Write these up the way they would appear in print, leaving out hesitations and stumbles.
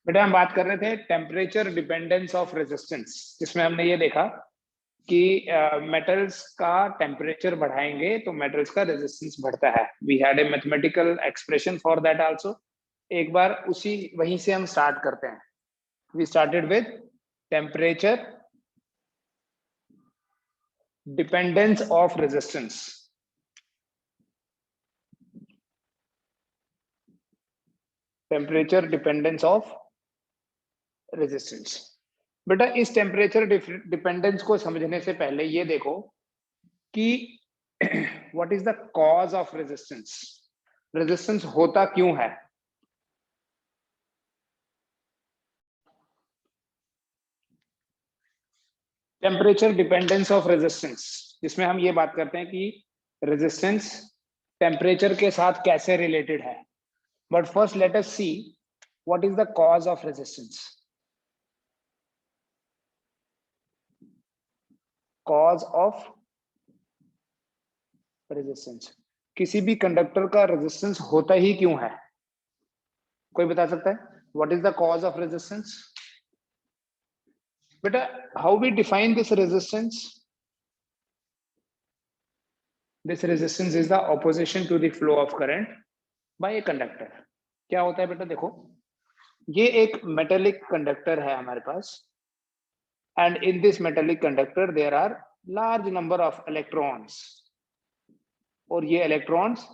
बेटा हम बात कर रहे थे टेम्परेचर डिपेंडेंस ऑफ रेजिस्टेंस, जिसमें हमने ये देखा कि मेटल्स का टेम्परेचर बढ़ाएंगे तो मेटल्स का रेजिस्टेंस बढ़ता है। We had a mathematical expression for that also. एक बार उसी वहीं से हम स्टार्ट करते हैं। We started with temperature dependence of resistance. Temperature dependence of resistance. बेटा इस टेम्परेचर डिपेंडेंस को समझने से पहले ये देखो कि what is the cause of resistance. Resistance होता क्यों है? टेम्परेचर डिपेंडेंस ऑफ रेजिस्टेंस, जिसमें हम ये बात करते हैं कि रेजिस्टेंस टेम्परेचर के साथ कैसे रिलेटेड है। But first let us see what is the cause of resistance. Cause of resistance, किसी भी कंडक्टर का रेजिस्टेंस होता ही क्यों है? कोई बता सकता है? What is the cause of resistance? बेटा how we define this resistance? This resistance is the opposition to the flow of current by a conductor. क्या होता है बेटा? देखो ये एक मेटेलिक कंडक्टर है हमारे पास, and in this metallic conductor there are large number of electrons. और ये इलेक्ट्रॉन्स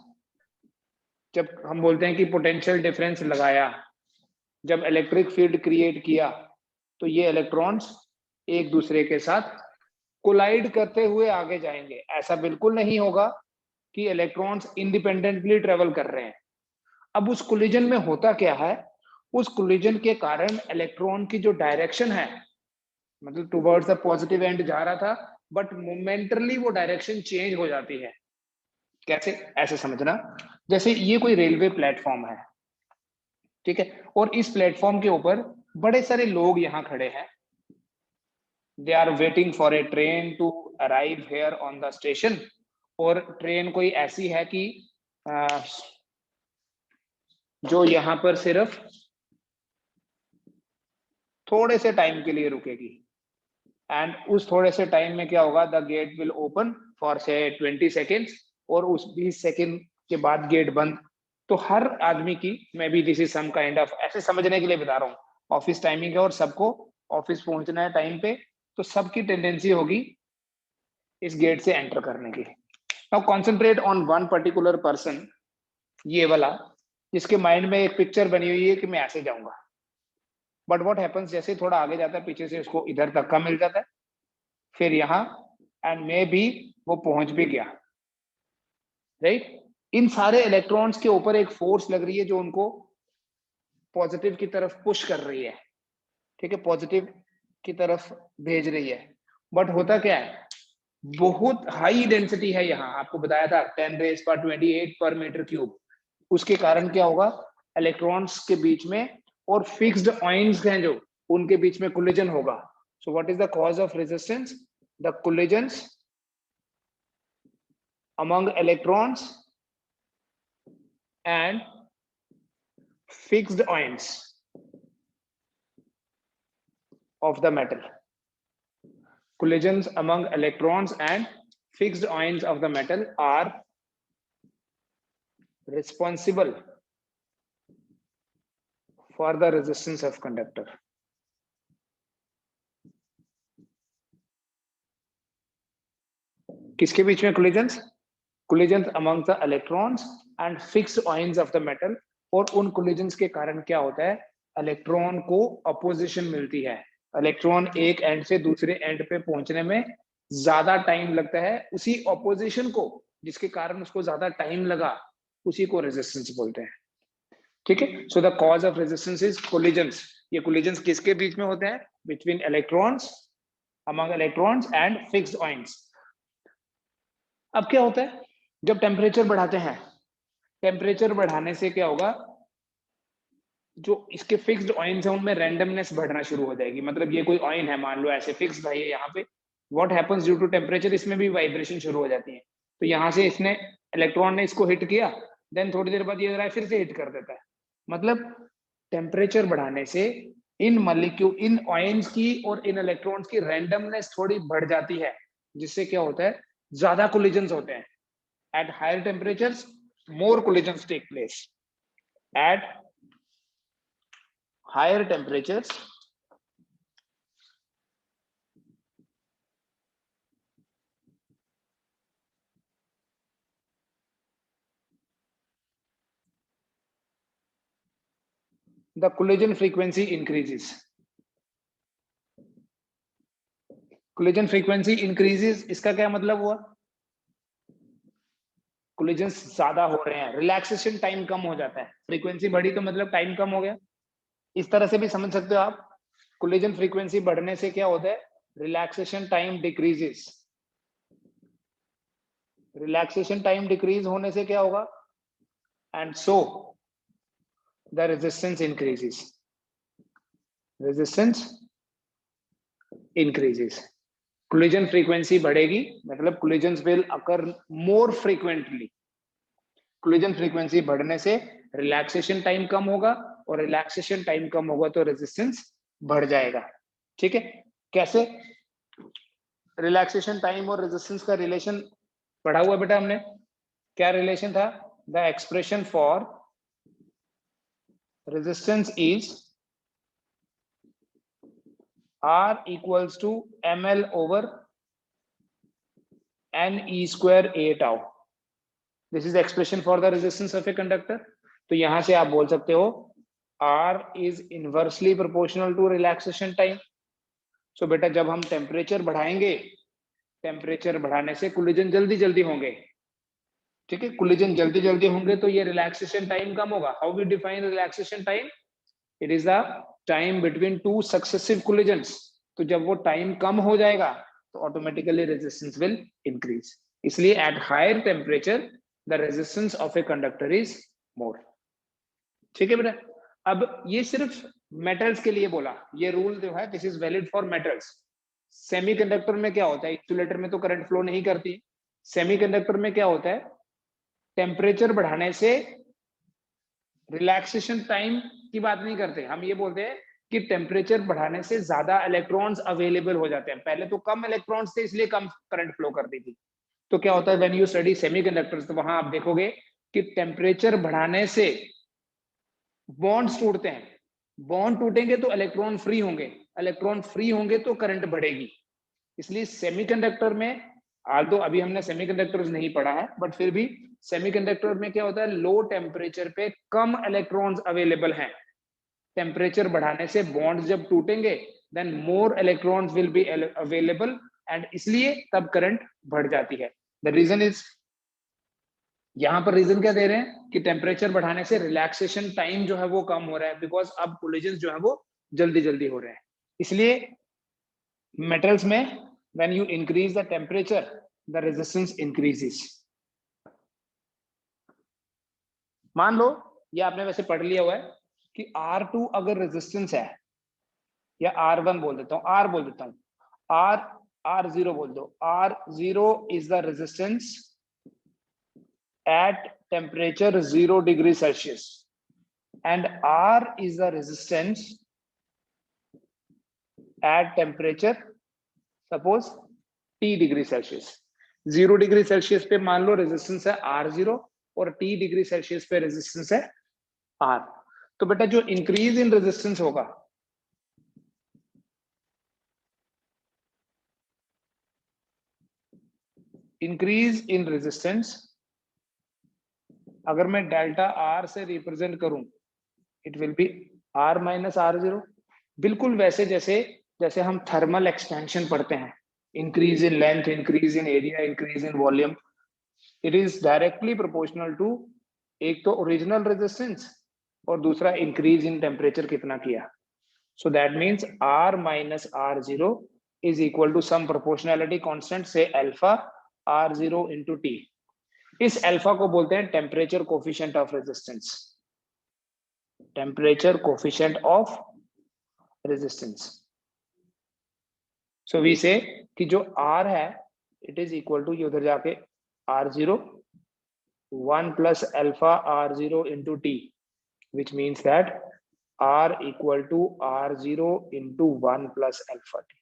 जब हम बोलते हैं कि पोटेंशियल डिफरेंस लगाया, जब इलेक्ट्रिक फील्ड क्रिएट किया, तो ये इलेक्ट्रॉन्स एक दूसरे के साथ कोलाइड करते हुए आगे जाएंगे। ऐसा बिल्कुल नहीं होगा कि इलेक्ट्रॉन्स इंडिपेंडेंटली ट्रेवल कर रहे हैं। अब उस कोलिजन में होता क्या है? उस कोलिजन के कारण इलेक्ट्रॉन की जो डायरेक्शन है, मतलब टुवर्ड्स द पॉजिटिव एंड जा रहा था, बट मोमेंटरली वो डायरेक्शन चेंज हो जाती है। कैसे? ऐसे समझना, जैसे ये कोई रेलवे प्लेटफॉर्म है, ठीक है, और इस प्लेटफॉर्म के ऊपर बड़े सारे लोग यहाँ खड़े हैं। They are waiting for a train to arrive here on the station. और ट्रेन कोई ऐसी है कि जो यहाँ पर सिर्फ थोड़े से टाइम के लिए रुकेगी, एंड उस थोड़े से टाइम में क्या होगा? The gate will open for say 20 seconds, और उस 20 सेकेंड के बाद गेट बंद। तो हर आदमी की, maybe this is some kind of, ऐसे समझने के लिए बता रहा हूँ, ऑफिस टाइमिंग है और सबको ऑफिस पहुंचना है टाइम पे, तो सबकी टेंडेंसी होगी इस गेट से एंटर करने की। Now concentrate on one particular person, ये वाला, जिसके माइंड में एक पिक्चर बनी हुई है कि मैं ऐसे जाऊंगा। बट व्हाट हैपेंस, जैसे थोड़ा आगे जाता है, पीछे से उसको इधर तक का मिल जाता है, फिर यहाँ, एंड मे बी वो पहुंच भी गया, राइट? इन सारे इलेक्ट्रॉन्स के ऊपर एक फोर्स लग रही है जो उनको पॉजिटिव की तरफ पुश कर रही है, ठीक है, पॉजिटिव की तरफ भेज रही है। बट होता क्या है? बहुत हाई डेंसिटी है यहाँ, आपको बताया था 10⁻28 पर मीटर क्यूब। उसके कारण क्या होगा? इलेक्ट्रॉन्स के बीच में और फिक्स्ड आयंस हैं जो, उनके बीच में कोलिजन होगा। So what is the cause of resistance? The collisions among electrons and fixed ions of the metal. Collisions among electrons and fixed ions of the metal are responsible for the resistance of conductor. किसके बीच में collisions? Collisions among the electrons and fixed ions of the metal. और उन collisions के कारण क्या होता है? Electron को अपोजिशन मिलती है। इलेक्ट्रॉन एक एंड से दूसरे एंड पे पहुंचने में ज्यादा टाइम लगता है। उसी अपोजिशन को, जिसके कारण उसको ज्यादा टाइम लगा, उसी को रेजिस्टेंस बोलते हैं, ठीक है। So the cause of resistance is collisions. ये कोलिजन्स किसके बीच में होते हैं? Between electrons, among electrons and fixed ions. अब क्या होता है जब टेम्परेचर बढ़ाते हैं? टेम्परेचर बढ़ाने से क्या होगा? जो इसके फिक्स्ड आयंस है उनमें रैंडमनेस बढ़ना शुरू हो जाएगी। मतलब ये कोई आयन है, मान लो ऐसे फिक्स्ड है ये यहाँ पे, what happens due to temperature, इसमें भी वाइब्रेशन शुरू हो जाती है। तो यहाँ से इसने, इलेक्ट्रॉन ने इसको हिट किया, देन थोड़ी देर बाद ये फिर से हिट कर देता है। मतलब टेम्परेचर बढ़ाने से इन मॉलिक्यूल, इन आयंस की और इन इलेक्ट्रॉन्स की रैंडमनेस थोड़ी बढ़ जाती है, जिससे क्या होता है, ज्यादा कोलिजन्स होते हैं। At higher temperatures more collisions take place. At higher temperatures, the collision frequency increases. Collision frequency increases, इसका क्या मतलब हुआ? कोलिजन्स ज्यादा हो रहे हैं, रिलैक्सेशन टाइम कम हो जाता है। फ्रीक्वेंसी बढ़ी तो मतलब टाइम कम हो गया। इस तरह से भी समझ सकते हो आप। कोलिजन फ्रीक्वेंसी बढ़ने से क्या होता है, relaxation time decreases. Relaxation time decrease होने से क्या होगा, and so the resistance increases. Resistance increases. Collision frequency बढ़ेगी मतलब collisions will occur more frequently. Collision frequency बढ़ने से रिलैक्सेशन टाइम कम होगा, और रिलैक्सेशन टाइम कम होगा तो रेजिस्टेंस बढ़ जाएगा। ठीक है, कैसे? रिलैक्सेशन टाइम और रेजिस्टेंस का रिलेशन पढ़ा हुआ बेटा हमने। क्या रिलेशन था? The expression for resistance is R equals to ml over n e square a tau. This is the expression for the resistance of a conductor. तो यहां से आप बोल सकते हो R is inversely proportional to relaxation time. So बेटा जब हम टेम्परेचर बढ़ाएंगे, टेम्परेचर बढ़ाने से कोलिजन जल्दी जल्दी होंगे। ठीक है, कोलिजन जल्दी जल्दी होंगे तो ये रिलैक्सेशन टाइम कम होगा। How we define relaxation time? It is the time between two successive collisions. तो जब वो टाइम कम हो जाएगा तो ऑटोमेटिकली रेजिस्टेंस विल इंक्रीज। इसलिए at higher temperature the resistance of a conductor is more. ठीक है बेटा, अब ये सिर्फ मेटल्स के लिए बोला, ये रूल जो है this is valid for metals. Semiconductor में क्या होता है, इंसुलेटर में तो करंट फ्लो नहीं करती। सेमीकंडक्टर में क्या होता है, टेम्परेचर बढ़ाने से रिलैक्सेशन टाइम की बात नहीं करते, हम ये बोलते हैं कि टेम्परेचर बढ़ाने से ज्यादा इलेक्ट्रॉन्स अवेलेबल हो जाते हैं। पहले तो कम इलेक्ट्रॉन्स थे इसलिए कम करंट फ्लो करती थी। तो क्या होता है, व्हेन यू स्टडी सेमीकंडक्टर्स, तो वहां आप देखोगे कि टेम्परेचर बढ़ाने से बॉन्ड्स टूटते हैं। बॉन्ड टूटेंगे तो इलेक्ट्रॉन फ्री होंगे, इलेक्ट्रॉन फ्री होंगे तो करंट बढ़ेगी। इसलिए सेमीकंडक्टर में, आल्दो अभी हमने सेमीकंडक्टर्स नहीं पढ़ा है, बट फिर भी सेमीकंडक्टर में क्या होता है, लो टेम्परेचर पे कम इलेक्ट्रॉन्स अवेलेबल हैं। टेम्परेचर बढ़ाने से बॉन्ड्स जब टूटेंगे then more electrons will be available, and इसलिए तब करंट बढ़ जाती है। द रीजन इज, यहां पर रीजन क्या दे रहे हैं कि टेम्परेचर बढ़ाने से रिलैक्सेशन टाइम जो है वो कम हो रहा है, बिकॉज अब कोलिजन्स जो है वो जल्दी जल्दी हो रहे हैं। इसलिए मेटल्स में when you increase the temperature the resistance increases. मान लो ये आपने वैसे पढ़ लिया हुआ है कि R2 अगर रेजिस्टेंस है, या R1 बोल देता हूं, R बोल देता हूं, R0 बोल दो। R0 is the resistance at temperature 0 degree Celsius, and R is the resistance at temperature suppose T degree Celsius। 0 degree Celsius पे मान लो रेजिस्टेंस है R0 और T डिग्री सेल्सियस पे रेजिस्टेंस है R। तो बेटा जो इंक्रीज इन रेजिस्टेंस होगा, इंक्रीज इन रेजिस्टेंस अगर मैं डेल्टा R से रिप्रेजेंट करूं, it will be R minus R0। बिल्कुल वैसे जैसे हम थर्मल एक्सपेंशन पढ़ते हैं, increase in length, increase in area, increase in volume, it is directly proportional to एक तो ओरिजिनल रेजिस्टेंस और दूसरा इंक्रीज इन टेम्परेचर कितना किया। So that means R minus R0 is equal to some proportionality constant से alpha R0 into T। इस alpha को बोलते हैं temperature coefficient of resistance. Temperature coefficient of resistance. So we say कि जो R है इट इज इक्वल टू, ये उधर जाके R0 1 plus alpha R0 into T, which means that R equal to R0 into 1 plus alpha t.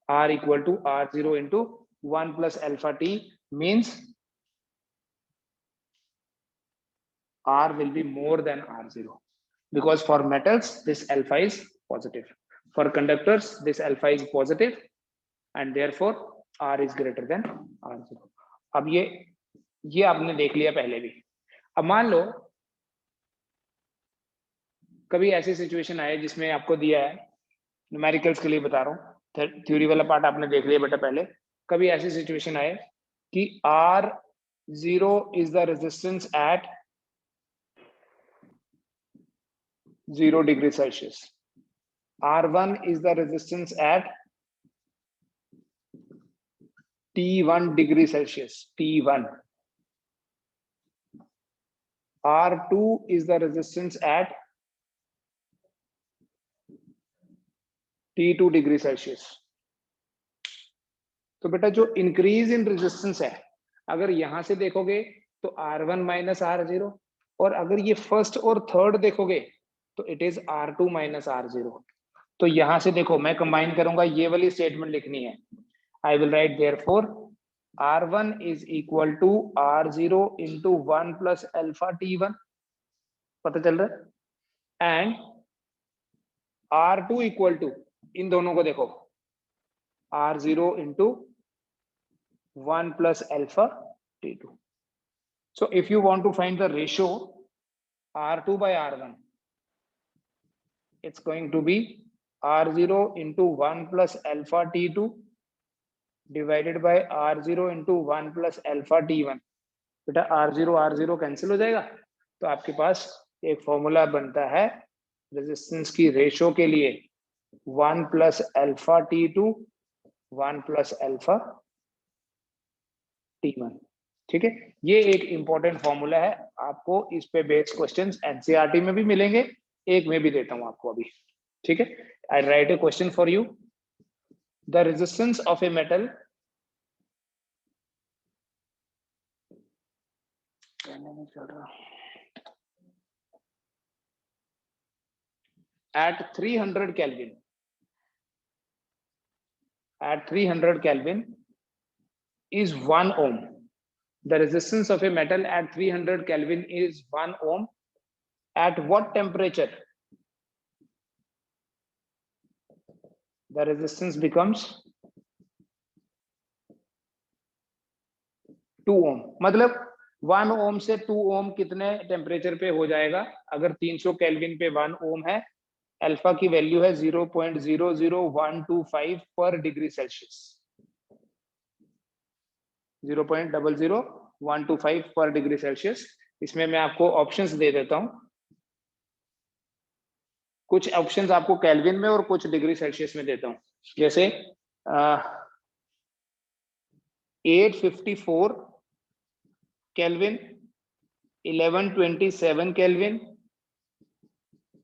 R equal to R0 into 1 plus alpha t means R will be more than R0, because for metals this alpha is positive, for conductors this alpha is positive, and therefore R is greater than R0. अब ये आपने देख लिया पहले भी. अब मान लो कभी ऐसी सिचुएशन आए जिसमें आपको दिया है, न्यूमेरिकल्स के लिए बता रहा हूँ, थ्योरी वाला पार्ट आपने देख लिया बेटा पहले. कभी ऐसी सिचुएशन आए कि R0 is the resistance at 0 degree Celsius, R1 is the resistance at T1 degree Celsius, T1. R2 is the resistance at T2 degree Celsius. तो बेटा जो इंक्रीज इन रेजिस्टेंस है, अगर यहां से देखोगे तो R1 माइनस R0, और अगर ये फर्स्ट और थर्ड देखोगे तो it is R2 minus R0. तो यहां से देखो मैं कंबाइन करूंगा, ये वाली स्टेटमेंट लिखनी है. I will write therefore R1 is equal to R0 into 1 plus alpha T1. पता चल रहा है? एंड R2 इक्वल टू, इन दोनों को देखो, R0 into 1 plus alpha T2. So if you want to find the ratio R2 by R1, it's going to be R0 into 1 plus alpha T2 divided by R0 into 1 plus alpha T1. बेटा R0 cancel हो जाएगा, तो आपके पास एक formula बनता है resistance की ratio के लिए, 1 plus alpha T2 1 plus alpha T1. ठीक है, ये एक इंपॉर्टेंट फॉर्मूला है, आपको इस पे बेस्ड क्वेश्चंस एनसीईआरटी में भी मिलेंगे, एक में भी देता हूं आपको अभी. ठीक है, I write a question for you. The resistance of a metal at 300 Kelvin, at 300 Kelvin is 1 ohm. The resistance of a metal at 300 Kelvin is 1 ohm. At what temperature the resistance becomes 2 ohm? मतलब 1 ohm से 2 ohm कितने temperature पे हो जाएगा? अगर 300 kelvin पे 1 ohm है, alpha की वैल्यू है 0.00125 पर डिग्री सेल्सियस, 0.00125 पर डिग्री सेल्सियस. इसमें मैं आपको ऑप्शंस दे देता हूं, कुछ ऑप्शंस आपको केल्विन में और कुछ डिग्री सेल्सियस में देता हूं. जैसे 854 केल्विन, 1127 केल्विन,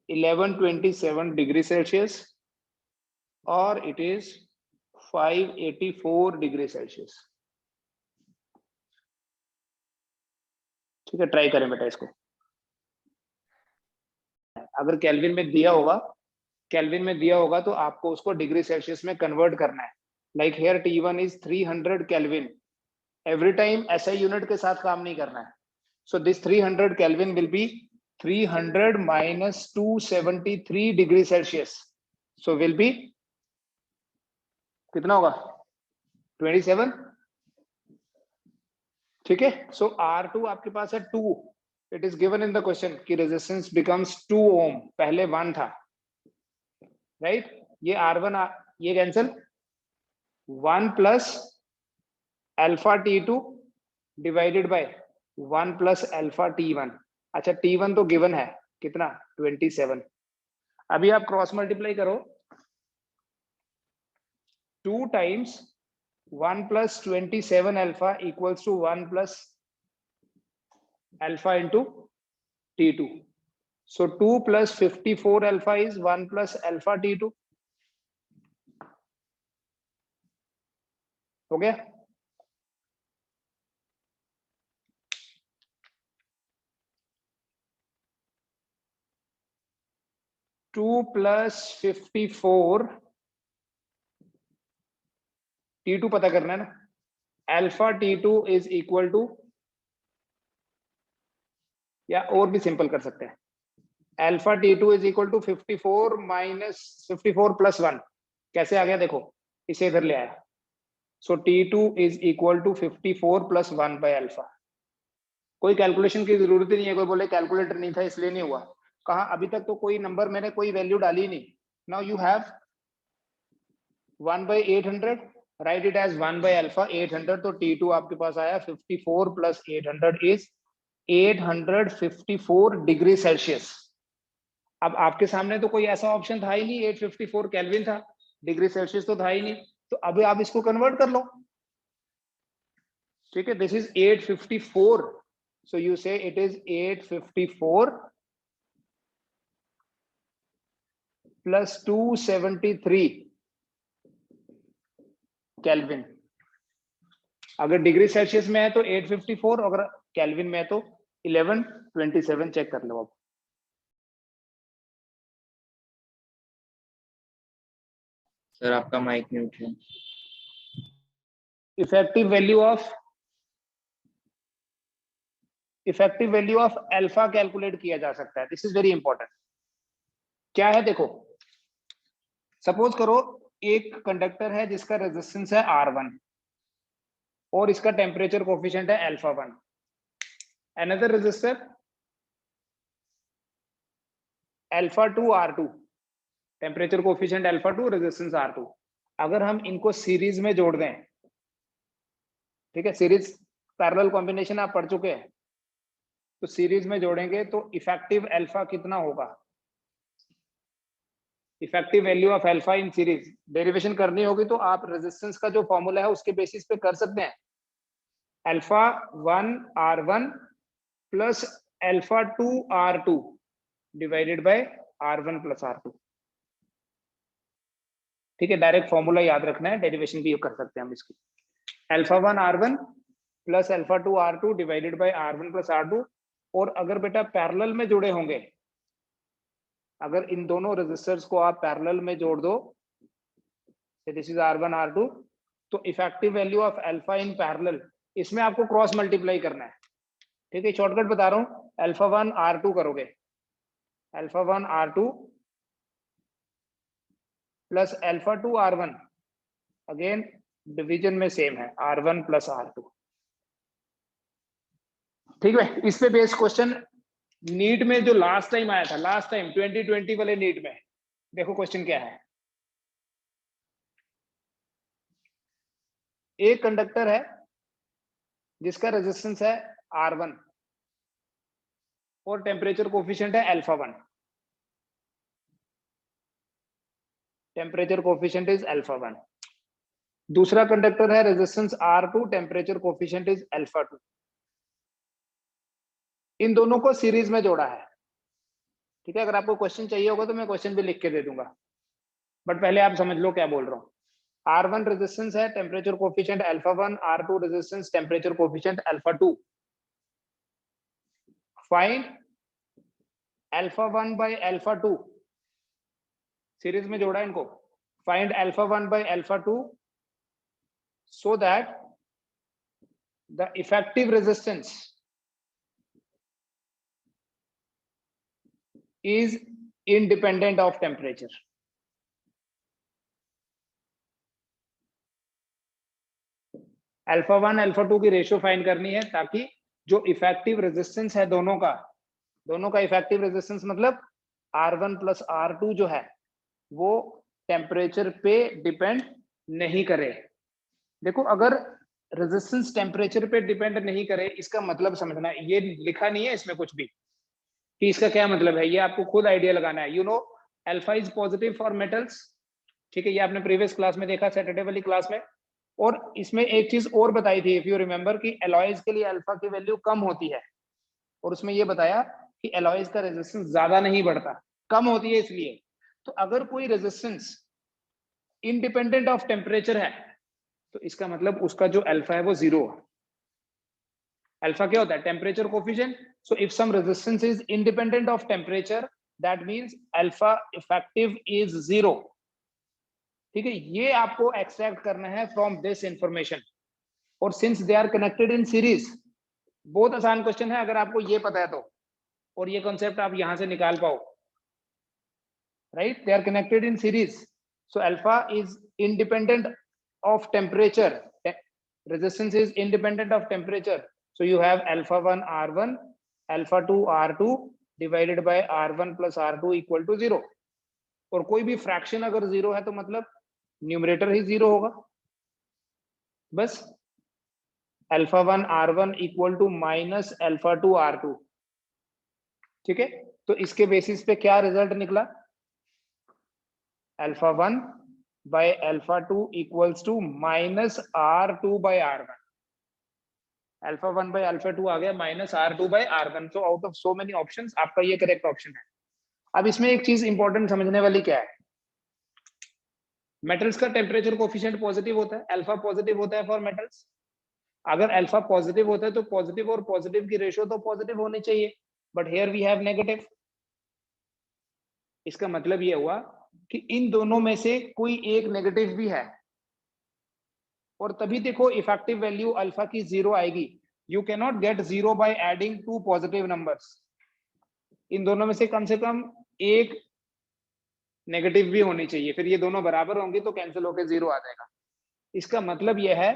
1127 डिग्री सेल्सियस, और इट इज 584 डिग्री सेल्सियस. ठीक है, ट्राई करें बेटा इसको. अगर केल्विन में दिया होगा, केल्विन में दिया होगा तो आपको उसको डिग्री सेल्सियस में कन्वर्ट करना है. Like here T1 is 300 kelvin. Every time ऐसा यूनिट के साथ काम नहीं करना है. So this 300 kelvin will be 300 minus 273 degree Celsius. So will be कितना होगा? 27. ठीक है, सो R2 आपके पास है 2. It is given in the question कि रेजिस्टेंस बिकम्स 2 ओम, पहले 1 था, राइट? ये R1 ये cancel, 1 plus alpha T2 divided by 1 plus alpha T1. अच्छा, T1 तो गिवन है, कितना? 27. अभी आप क्रॉस मल्टीप्लाई करो, 2 times 1 plus 27 alpha equals to 1 plus alpha into T2. So 2 plus 54 alpha is 1 plus alpha T2. हो गया? 2 प्लस 54 T2 पता करना है ना, alpha T2 is equal to, या और भी सिंपल कर सकते हैं, alpha T2 is equal to 54 minus 54 plus 1। कैसे आ गया देखो, इसे इधर ले आया, so T2 is equal to 54 plus 1 by alpha. कोई कैलकुलेशन की जरूरत ही नहीं है, कोई बोले कैलकुलेटर नहीं था इसलिए नहीं हुआ, कहा अभी तक तो कोई नंबर मैंने कोई वैल्यू डाली नहीं। Now you have 1 by 800, write it as 1 by alpha 800, तो T2 आपके पास आया 54 प्लस 800 इज 854 डिग्री सेल्सियस। अब आपके सामने तो कोई ऐसा ऑप्शन था ही नहीं, 854 केल्विन था, डिग्री सेल्सियस तो था ही नहीं, तो अभी आप इसको कन्वर्ट कर लो, ठीक है। This is 854, so you say it is 854 plus 273 kelvin. अगर डिग्री सेल्सियस में है तो 854, अगर केल्विन में है तो 1127। चेक कर लो अब। सर आपका माइक म्यूट है। Effective value of alpha calculate किया जा सकता है, दिस इज वेरी इंपॉर्टेंट। क्या है देखो, सपोज करो एक कंडक्टर है जिसका रेजिस्टेंस है R1 और इसका टेम्परेचर कोफिशिएंट है alpha 1। Another resistor alpha two R2, temperature coefficient alpha two, resistance R2। अगर हम इनको सीरीज में जोड़ दें, ठीक है, सीरीज पैरेलल कॉम्बिनेशन आप पढ़ चुके हैं, तो सीरीज में जोड़ेंगे तो इफेक्टिव अल्फा कितना होगा, effective value of alpha in series. Derivation करनी होगी तो आप रेजिस्टेंस का जो फॉर्मूला है उसके बेसिस पे कर सकते हैं, alpha one R1 plus alpha two R2 divided by R1 plus R2, ठीक है। डायरेक्ट फॉर्मूला याद रखना है, डेरिवेशन भी कर सकते हैं हम इसकी। Alpha one R1 plus alpha two R2 divided by R1 plus R2। और अगर बेटा पैरेलल में जुड़े होंगे, अगर इन दोनों रेजिस्टर्स को आप पैरेलल में जोड़ दो, दिस इज R1 R2, तो effective value of alpha in parallel, इसमें आपको क्रॉस मल्टीप्लाई करना है, ठीक है। शॉर्टकट बता रहा हूं, अल्फा1 R2 करोगे, alpha one R2 plus alpha two R1, again division में सेम है R1 प्लस R2, ठीक है। इस पे बेस्ड क्वेश्चन नीट में जो लास्ट टाइम आया था, लास्ट टाइम 2020 वाले नीट में, देखो क्वेश्चन क्या है। एक कंडक्टर है जिसका रेजिस्टेंस है R1 और टेम्परेचर कोफिशिएंट है alpha one, temperature coefficient is alpha one. दूसरा कंडक्टर है resistance R2, temperature coefficient is alpha two. इन दोनों को सीरीज में जोड़ा है, ठीक है। अगर आपको क्वेश्चन चाहिए होगा तो मैं क्वेश्चन भी लिख के दे दूंगा, बट पहले आप समझ लो क्या बोल रहा हूं। R1 रेजिस्टेंस है, temperature coefficient alpha one, R2 resistance, temperature coefficient alpha two. Find alpha one by alpha two, series में जोड़ा इनको, find alpha one by alpha two so that the effective resistance is independent of temperature। Alpha one alpha two की रेशियो फाइंड करनी है, ताकि जो effective resistance है दोनों का इफेक्टिव रेजिस्टेंस मतलब R1 प्लस R2 जो है वो टेम्परेचर पे डिपेंड नहीं करे। देखो अगर रेजिस्टेंस टेम्परेचर पे डिपेंड नहीं करे, इसका मतलब समझना, ये लिखा नहीं है इसमें कुछ भी कि इसका क्या मतलब है, ये आपको खुद आइडिया लगाना है। You know alpha is positive for metals, ठीक है, ये आपने प्रीवियस क्लास में देखा, सैटरडे वाली क्लास में। और इसमें एक चीज और बताई थी, इफ यू रिमेंबर, कि एलॉयज के लिए अल्फा की वैल्यू कम होती है, और उसमें ये बताया कि एलॉयज का रेजिस्टेंस ज्यादा नहीं बढ़ता, कम होती है इसलिए। तो अगर कोई रेजिस्टेंस इंडिपेंडेंट ऑफ टेम्परेचर है तो इसका मतलब उसका जो अल्फा है वो 0 है। अल्फा क्या होता है, temperature coefficient. So if some resistance is independent of temperature, that means alpha effective is 0। ठीक है, ये आपको एक्सट्रैक्ट करना है फ्रॉम दिस इंफॉर्मेशन। और since they are connected in series, बहुत आसान क्वेश्चन है अगर आपको ये पता है तो, और ये कॉन्सेप्ट आप यहां से निकाल पाओ, right? They are connected in series, so alpha is independent of temperature, resistance is independent of temperature, so you have alpha 1 r1 alpha 2 r2 divided by r1 plus r2 equal to 0। और कोई भी fraction अगर 0 है तो मतलब numerator ही 0 होगा। बस alpha 1 r1 equal to minus alpha 2 r2। ठीक है, तो इसके बेसिस पे क्या रिजल्ट निकला? Alpha 1 by alpha 2 equals to minus r2 by r1। Alpha 1 by alpha 2 आ गया माइनस r2 बाय r1। तो out of so many options आपका ये करेक्ट ऑप्शन है। अब इसमें एक चीज इंपॉर्टेंट समझने वाली क्या है, मेटल्स का टेम्परेचर कोफिशिएंट पॉजिटिव होता है, अल्फा पॉजिटिव होता है फॉर मेटल्स। अगर अल्फा पॉजिटिव होता है तो पॉजिटिव और पॉजिटिव की रेशियो तो पॉजिटिव होनी चाहिए, but here we have negative. इसका मतलब ये हुआ कि इन दोनों में से कोई एक नेगेटिव भी है, और तभी देखो इफेक्टिव वैल्यू अल्फा की 0 आएगी। You can not get 0 by adding two positive numbers. इन दोनों में से कम एक नेगेटिव भी होनी चाहिए, फिर ये दोनों बराबर होंगी तो कैंसिल होकर 0 आ जाएगा। इसका मतलब यह है,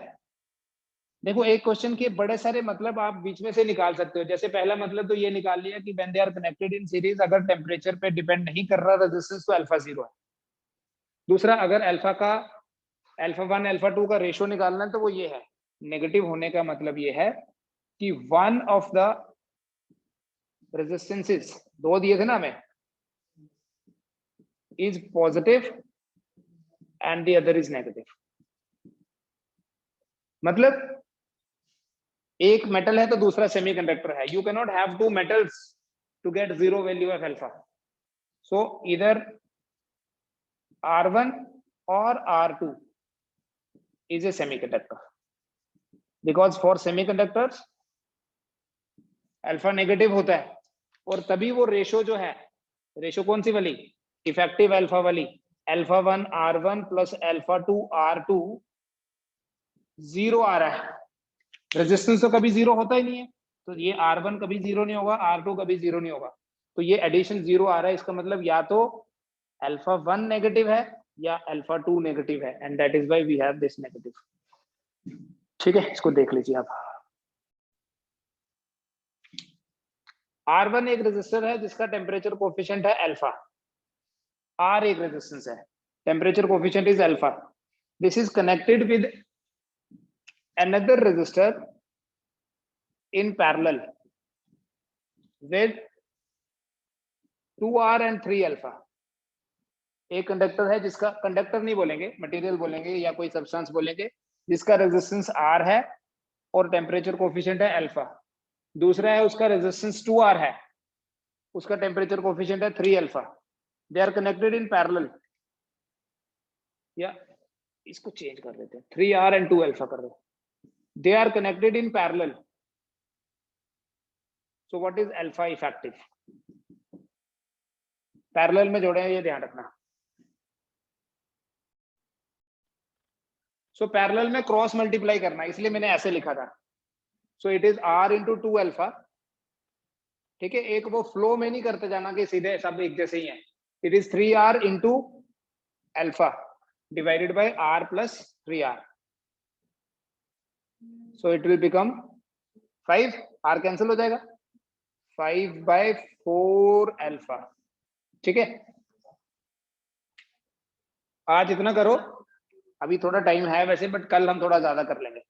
देखो एक क्वेश्चन के बड़े सारे मतलब आप बीच में से निकाल सकते हो। जैसे पहला मतलब तो ये निकाल लिया कि when they are connected in series, अगर टेम्परेचर पे डिपेंड नहीं कर रहा रेजिस्टेंस तो अल्फा 0 है। दूसरा, अगर अल्फा 1 अल्फा 2 का रेशियो निकालना है तो वो ये है, नेगेटिव होने का मतलब ये है कि वन ऑफ द रेजिस्टेंसेस, दो दिए थे ना हमें, is positive and the other is negative. मतलब एक मेटल है तो दूसरा सेमीकंडक्टर है। You can not have two metals to get 0 value of alpha. So इधर R1 और R2 is a semiconductor, because for semiconductors alpha negative होता है, और तभी वो रेशो जो है, रेशो कौन सी वाली? इफेक्टिव अल्फा वाली, alpha 1 R1 plus alpha 2 R2 0 आ रहा है। रेजिस्टेंस तो कभी 0 होता ही नहीं है, तो ये R1 कभी 0 नहीं होगा, R2 कभी 0 नहीं होगा, तो ये एडिशन 0 आ रहा है। इसका मतलब या तो अल्फा 1 नेगेटिव है या अल्फा 2 नेगेटिव है, and that is why we have this negative. ठीक है, इसको देख लीजिए आप। R1 एक रेजिस्टर है जिसका टेम्परेचर कोफिशिएंट है अल्फा, R एक रेजिस्टेंस है, temperature coefficient is alpha. This is connected with another resistor in parallel with 2R and 3 alpha। एक कंडक्टर है जिसका, कंडक्टर नहीं बोलेंगे, मटेरियल बोलेंगे या कोई सब्सटेंस बोलेंगे, जिसका रेजिस्टेंस R है और टेम्परेचर कोफिशिएंट है अल्फा। दूसरा है उसका रेजिस्टेंस 2R है, उसका टेम्परेचर कोफिशिएंट है 3 alpha. They are connected in parallel, या इसको चेंज कर देते हैं, 3R and 2 अल्फा कर दो। They are connected in parallel. So what is alpha effective? Parallel में जोड़े हैं, ये ध्यान रखना। सो पैरेलल में क्रॉस मल्टीप्लाई करना, इसलिए मैंने ऐसे लिखा था। So it is R into 2 alpha. ठीक है, एक वो फ्लो में नहीं करते जाना कि सीधे सब एक जैसे ही है। It is 3R into alpha divided by R plus 3R। So it will become 5, R cancel हो जाएगा, 5/4 अल्फा। ठीक है, आज इतना करो, अभी थोड़ा टाइम है वैसे, बट कल हम थोड़ा ज्यादा कर लेंगे।